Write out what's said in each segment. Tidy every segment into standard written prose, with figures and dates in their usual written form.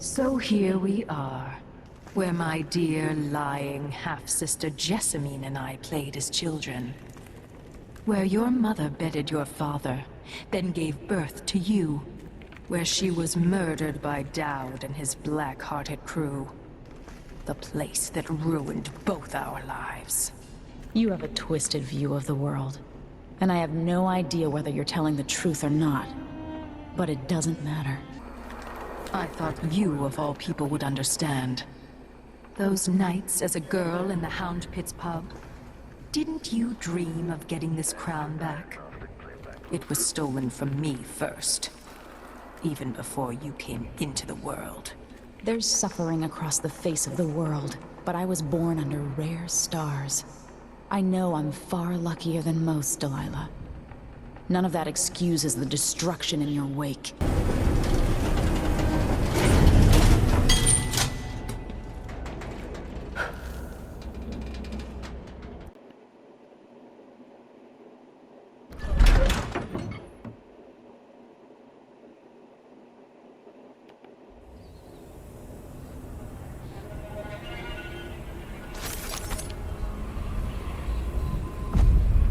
So here we are, where my dear lying half-sister Jessamine and I played as children. Where your mother bedded your father, then gave birth to you. Where she was murdered by Dowd and his black-hearted crew. The place that ruined both our lives. You have a twisted view of the world, and I have no idea whether you're telling the truth or not. But it doesn't matter. I thought you, of all people, would understand. Those nights as a girl in the Hound Pit's pub. Didn't you dream of getting this crown back? It was stolen from me first. Even before you came into the world. There's suffering across the face of the world, but I was born under rare stars. I know I'm far luckier than most, Delilah. None of that excuses the destruction in your wake.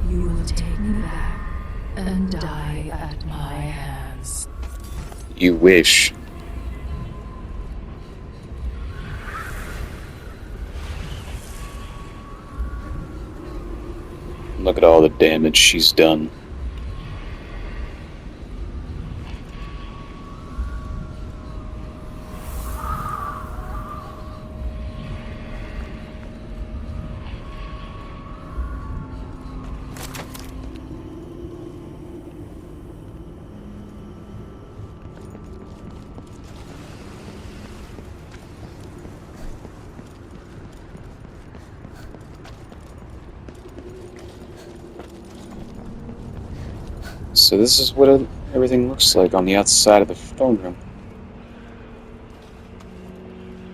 You will take me back and die at my hands. You wish. Look at all the damage she's done. So this is what everything looks like on the outside of the throne room.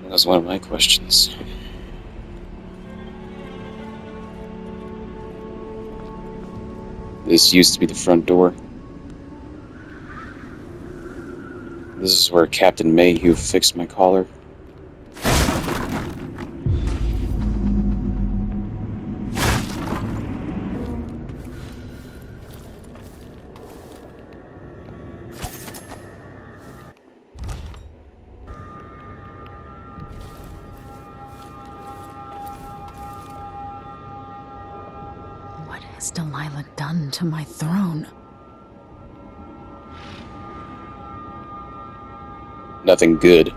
That was one of my questions. This used to be the front door. This is where Captain Mayhew fixed my collar. What has Delilah done to my throne? Nothing good.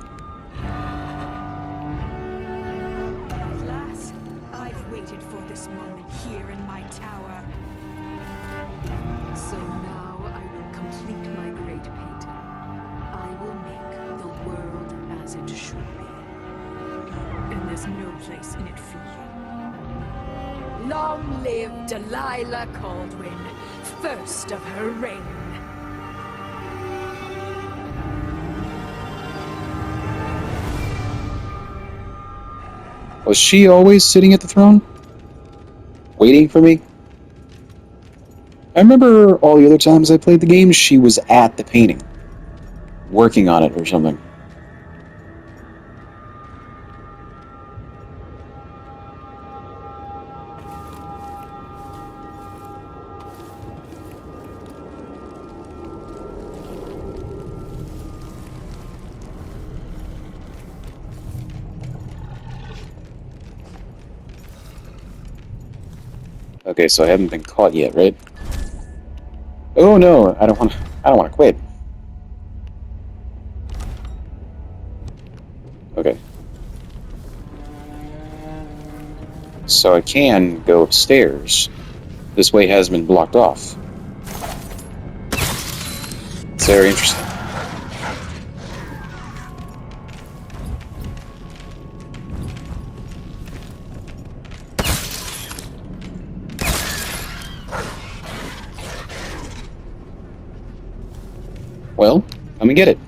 At last, I've waited for this moment here in my tower. So now I will complete my great painting. I will make the world as it should be. And there's no place in it for you. Long live Delilah Caldwin, first of her reign. Was she always sitting at the throne? Waiting for me? I remember all the other times I played the game, she was at the painting. Working on it or something. Okay, so I haven't been caught yet, right? Oh no, I don't want to quit. Okay. So I can go upstairs. This way has been blocked off. It's very interesting. Well, come and get it.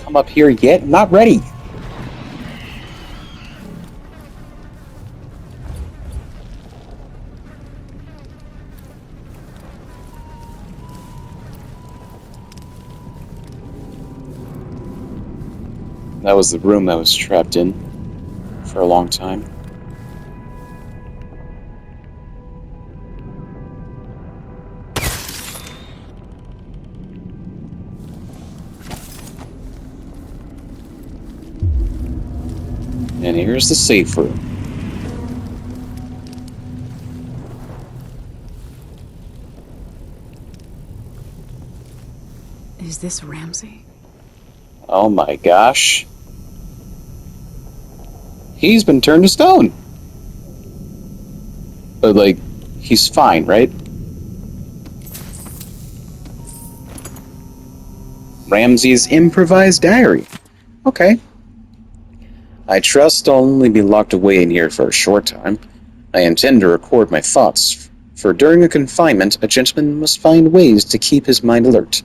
come up here yet? I'm not ready. That was the room I was trapped in for a long time. And here's the safe room. Is this Ramsey? Oh my gosh. He's been turned to stone. But, like, he's fine, right? Ramsey's improvised diary. Okay. I trust I'll only be locked away in here for a short time. I intend to record my thoughts, for during a confinement, a gentleman must find ways to keep his mind alert.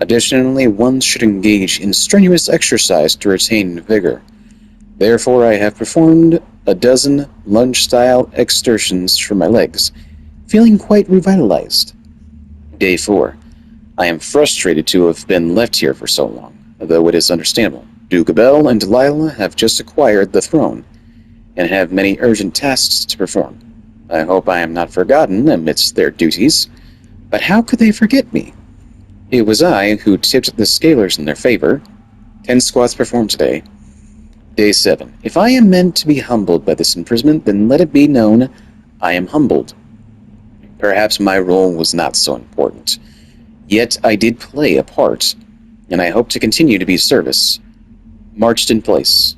Additionally, one should engage in strenuous exercise to retain vigor. Therefore, I have performed a dozen lunge-style exertions for my legs, feeling quite revitalized. Day 4. I am frustrated to have been left here for so long, though it is understandable. Duke Abel and Delilah have just acquired the throne, and have many urgent tasks to perform. I hope I am not forgotten amidst their duties, but how could they forget me? It was I who tipped the scalers in their favor. 10 squats performed today. Day 7. If I am meant to be humbled by this imprisonment, then let it be known I am humbled. Perhaps my role was not so important. Yet I did play a part, and I hope to continue to be of service. Marched in place.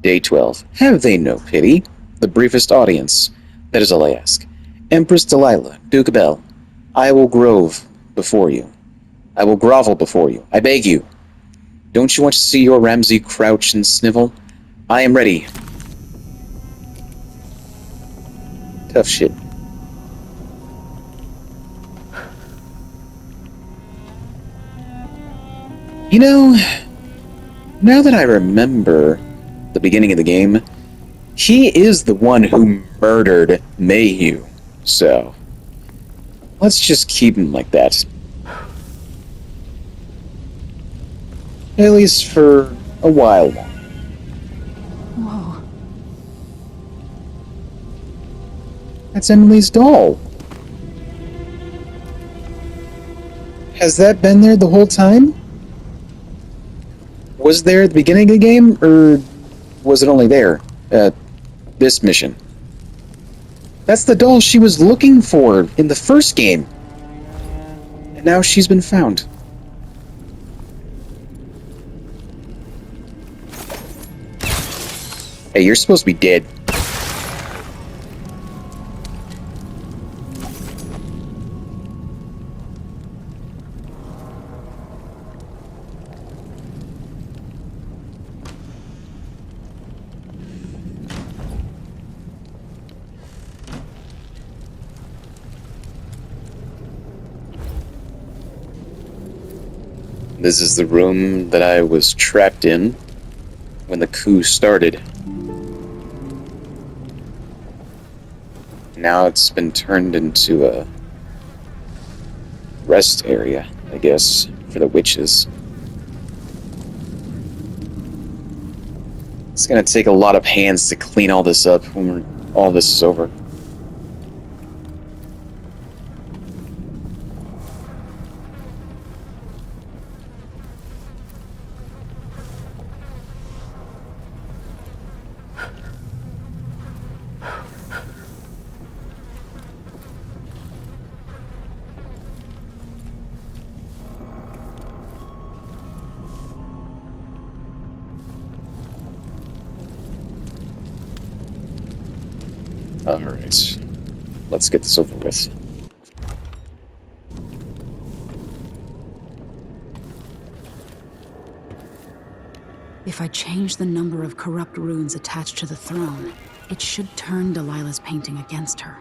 Day 12. Have they no pity? The briefest audience. That is all I ask. Empress Delilah, Duke Abel, I will grovel before you. I will grovel before you. I beg you. Don't you want to see your Ramsey crouch and snivel? I am ready. Tough shit. You know, now that I remember the beginning of the game, he is the one who murdered Mayhew. So, let's just keep him like that. At least for a while. Whoa. That's Emily's doll. Has that been there the whole time? Was there at the beginning of the game, or was it only there at this mission? That's the doll she was looking for in the first game. And now she's been found. Hey, you're supposed to be dead. This is the room that I was trapped in when the coup started. Now it's been turned into a rest area, I guess, for the witches. It's gonna take a lot of hands to clean all this up when all this is over. Alright, let's get this over with. If I change the number of corrupt runes attached to the throne, it should turn Delilah's painting against her.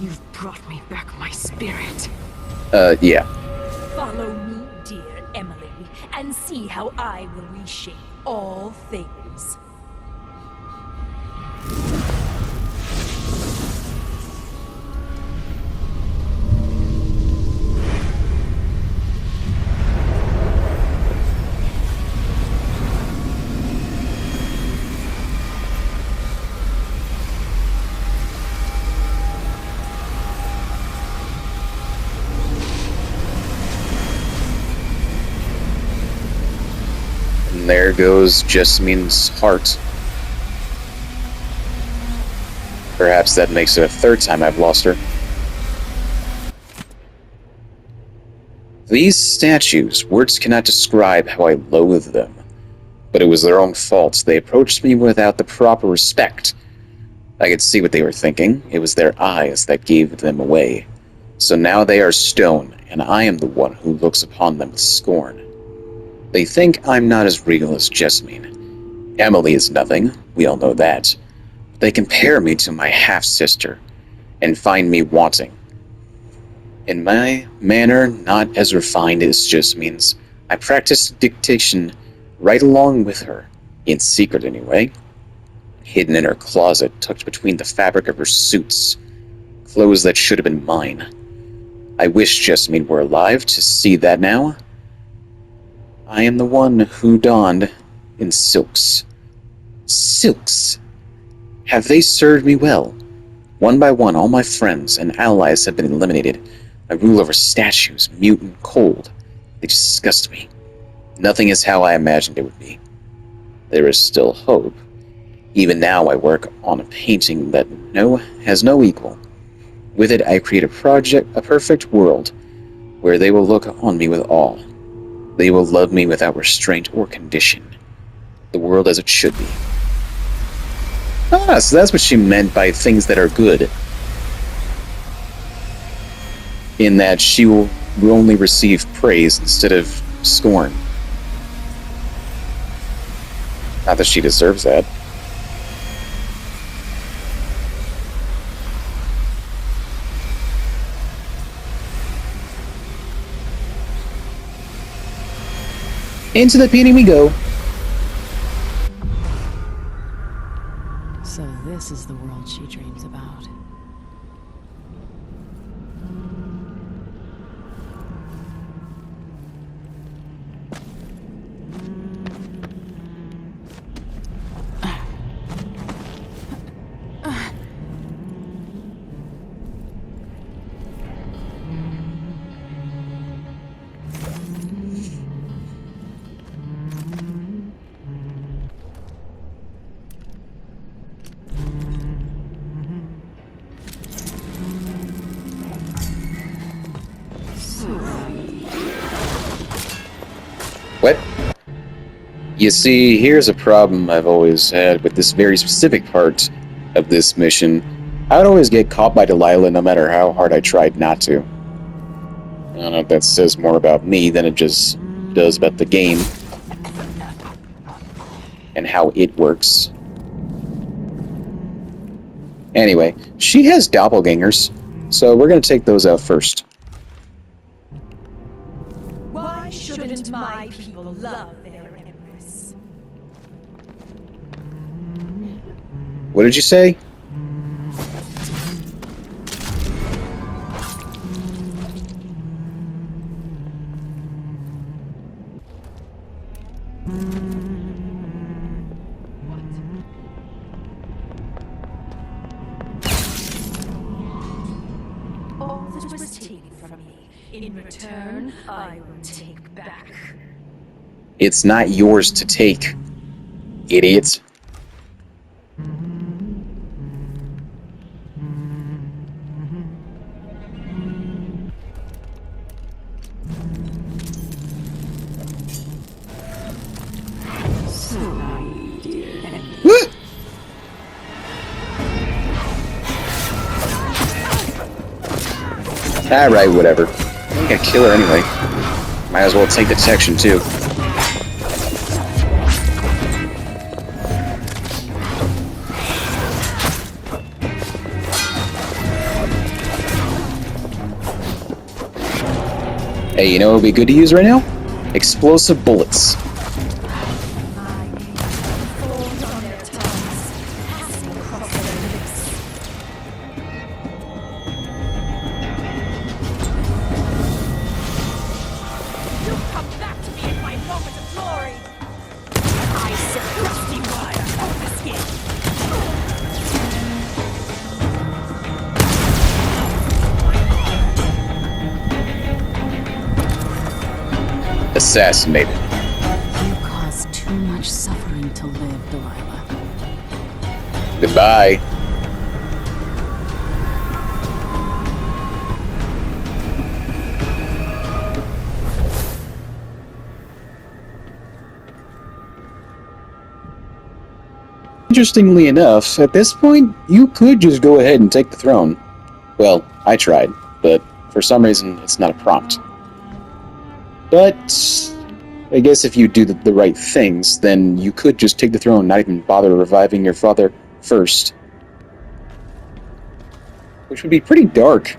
You've brought me back my spirit. Yeah. Follow me, dear Emily, and see how I will reshape all things. And there goes Jessamine heart. Perhaps that makes it a third time I've lost her. These statues, words cannot describe how I loathe them. But it was their own fault. They approached me without the proper respect. I could see what they were thinking. It was their eyes that gave them away. So now they are stone, and I am the one who looks upon them with scorn. They think I'm not as real as Jessamine. Emily is nothing, we all know that. They compare me to my half-sister, and find me wanting. In my manner, not as refined as Jessamine's, I practice dictation right along with her, in secret anyway, hidden in her closet, tucked between the fabric of her suits, clothes that should have been mine. I wish Jessamine were alive to see that now. I am the one who donned in silks. Silks! Have they served me well? One by one, all my friends and allies have been eliminated. I rule over statues, mute and cold. They disgust me. Nothing is how I imagined it would be. There is still hope. Even now I work on a painting that has no equal. With it I create a perfect world, where they will look on me with awe. They will love me without restraint or condition. The world as it should be. Ah, so that's what she meant by things that are good. In that she will only receive praise instead of scorn. Not that she deserves that. Into the painting we go. So this is the world she dreams about. What? You see, here's a problem I've always had with this very specific part of this mission. I would always get caught by Delilah no matter how hard I tried not to. I don't know if that says more about me than it just does about the game. And how it works. Anyway, she has doppelgangers, so we're gonna take those out first. Why shouldn't my people love their empress? What did you say? All that was taken from me, in return, I will take back. It's not yours to take, idiot. Alright, whatever. I'm gonna kill her anyway. Might as well take detection, too. Hey, you know what would be good to use right now? Explosive bullets. Assassinated. You caused too much suffering to live, Delilah. Goodbye. Interestingly enough, at this point, you could just go ahead and take the throne. Well, I tried, but for some reason, it's not a prompt. But I guess if you do the right things, then you could just take the throne and not even bother reviving your father first. Which would be pretty dark.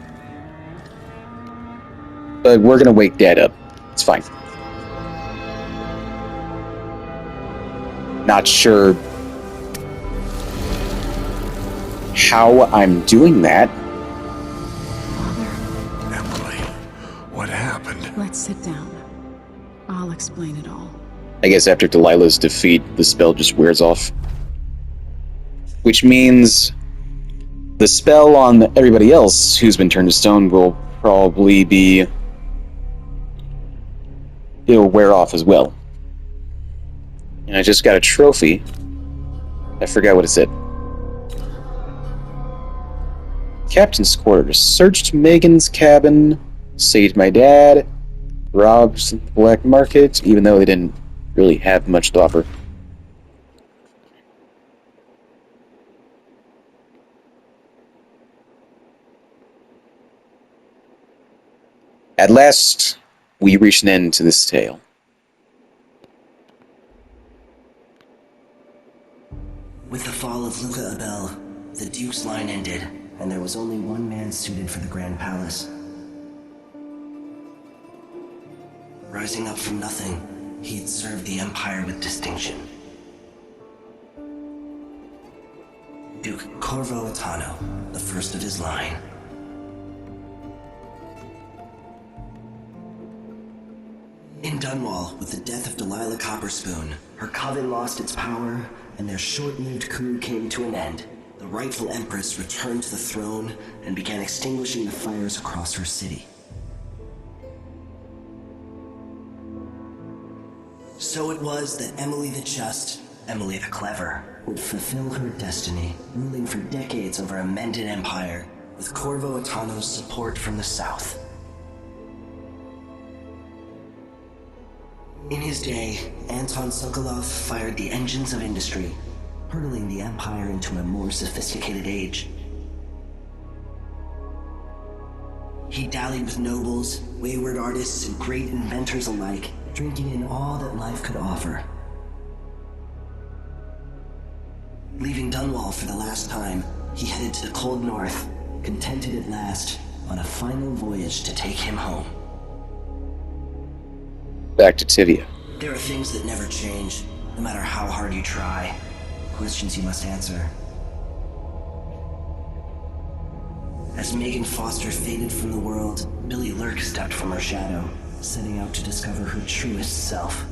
But we're gonna wake Dad up. It's fine. Not sure how I'm doing that. Father, Emily, what happened? let's sit down. I'll explain it all. I guess after Delilah's defeat, the spell just wears off. Which means the spell on everybody else who's been turned to stone will probably be... it'll wear off as well. And I just got a trophy. I forgot what it said. Captain's quarters. Searched Megan's cabin, saved my dad, robbed the black market, even though they didn't really have much to offer. At last, we reach an end to this tale. With the fall of Luca Abel, the Duke's line ended, and there was only one man suited for the Grand Palace. Rising up from nothing, he'd served the Empire with distinction. Duke Corvo Attano, the first of his line. In Dunwall, with the death of Delilah Copperspoon, her coven lost its power, and their short-lived coup came to an end. The rightful Empress returned to the throne and began extinguishing the fires across her city. So it was that Emily the Just, Emily the Clever, would fulfill her destiny, ruling for decades over a mended empire, with Corvo Attano's support from the south. In his day, Anton Sokolov fired the engines of industry, hurtling the Empire into a more sophisticated age. He dallied with nobles, wayward artists, and great inventors alike, drinking in all that life could offer. Leaving Dunwall for the last time, he headed to the cold north, contented at last, on a final voyage to take him home. Back to Tivia. There are things that never change, no matter how hard you try. Questions you must answer. As Megan Foster faded from the world, Billy Lurk stepped from her shadow, setting out to discover her truest self,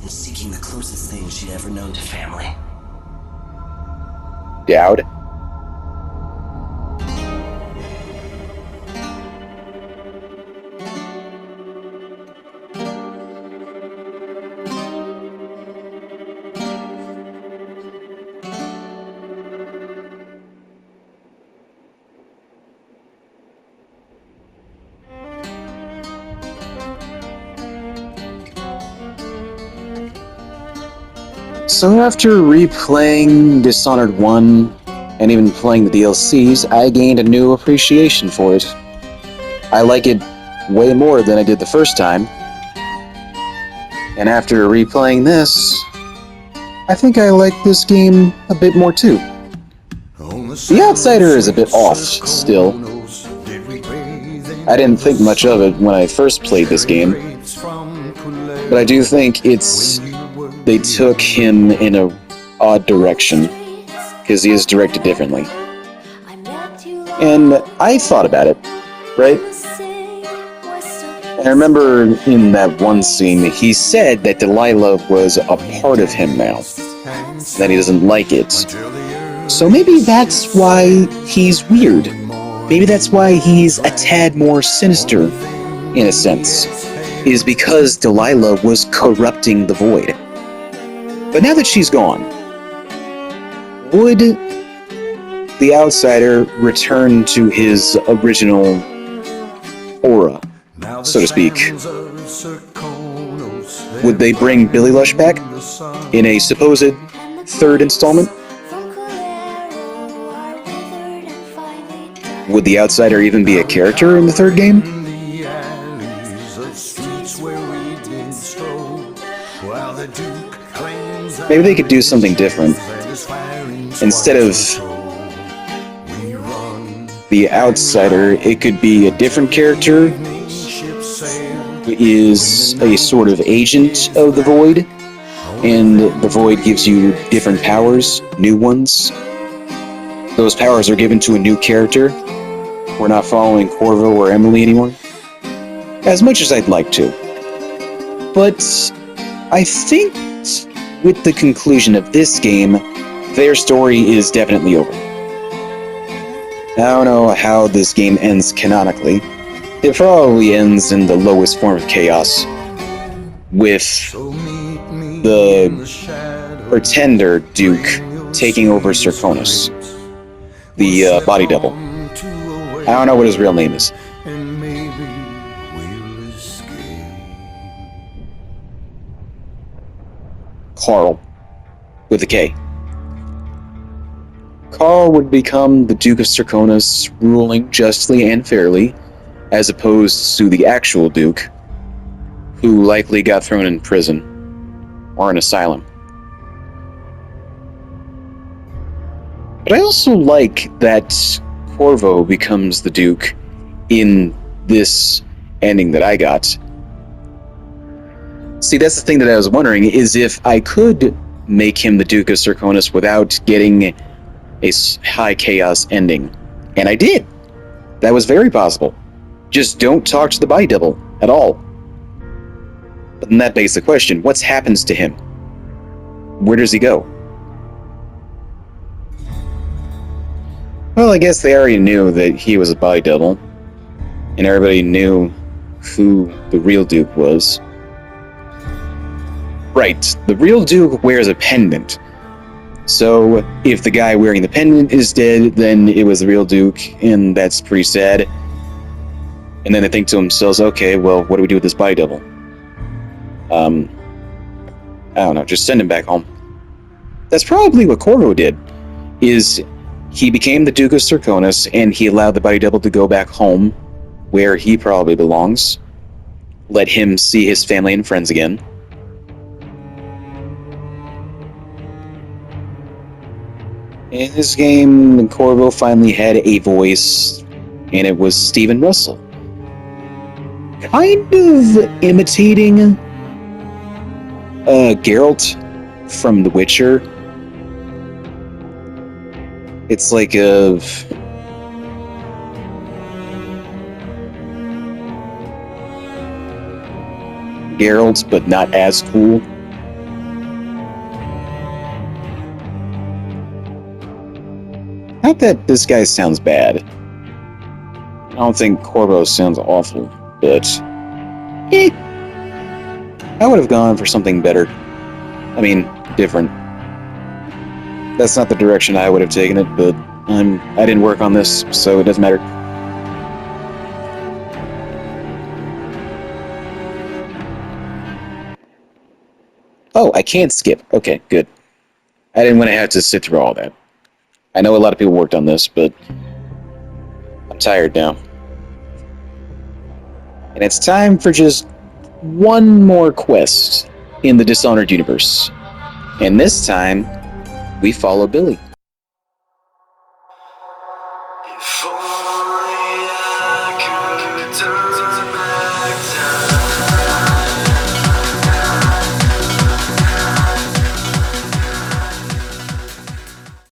and seeking the closest thing she'd ever known to family. Dowd. So after replaying Dishonored 1, and even playing the DLCs, I gained a new appreciation for it. I like it way more than I did the first time. And after replaying this, I think I like this game a bit more too. The Outsider is a bit off still, I didn't think much of it when I first played this game, but I do think they took him in a odd direction, because he is directed differently. And I thought about it, right? And I remember in that one scene, he said that Delilah was a part of him now, that he doesn't like it. So maybe that's why he's weird. Maybe that's why he's a tad more sinister, in a sense, is because Delilah was corrupting the void. But now that she's gone, would the outsider return to his original aura, so to speak? Would they bring Billy Lush back in a supposed third installment? Would the outsider even be a character in the third game? Maybe they could do something different. Instead of the outsider, it could be a different character who is a sort of agent of the void, and the void gives you different powers, new ones. Those powers are given to a new character. We're not following Corvo or Emily anymore. As much as I'd like to. But I think with the conclusion of this game, their story is definitely over. I don't know how this game ends canonically. It probably ends in the lowest form of chaos, with the pretender Duke taking over Serkonos, the body double. I don't know what his real name is. Carl, with a K. Carl would become the Duke of Serkonos, ruling justly and fairly, as opposed to the actual Duke, who likely got thrown in prison, or an asylum. But I also like that Corvo becomes the Duke in this ending that I got. See, that's the thing that I was wondering, is if I could make him the Duke of Serkonos without getting a high chaos ending. And I did. That was very possible. Just don't talk to the body double at all. But then that begs the question, what happens to him? Where does he go? Well, I guess they already knew that he was a body double, and everybody knew who the real Duke was. Right, the real Duke wears a pendant. So, if the guy wearing the pendant is dead, then it was the real Duke, and that's pretty sad. And then they think to themselves, okay, well, what do we do with this body double? I don't know, just send him back home. That's probably what Corvo did, is he became the Duke of Serkonos, and he allowed the body double to go back home, where he probably belongs. Let him see his family and friends again. In this game, Corvo finally had a voice, and it was Stephen Russell. Kind of imitating Geralt from The Witcher. It's like a Geralt, but not as cool. Not that this guy sounds bad. I don't think Corvo sounds awful, but I would have gone for something better. I mean, different. That's not the direction I would have taken it, but I didn't work on this, so it doesn't matter. Oh, I can't skip. Okay, good. I didn't want to have to sit through all that. I know a lot of people worked on this, but I'm tired now. And it's time for just one more quest in the Dishonored universe. And this time, we follow Billy. If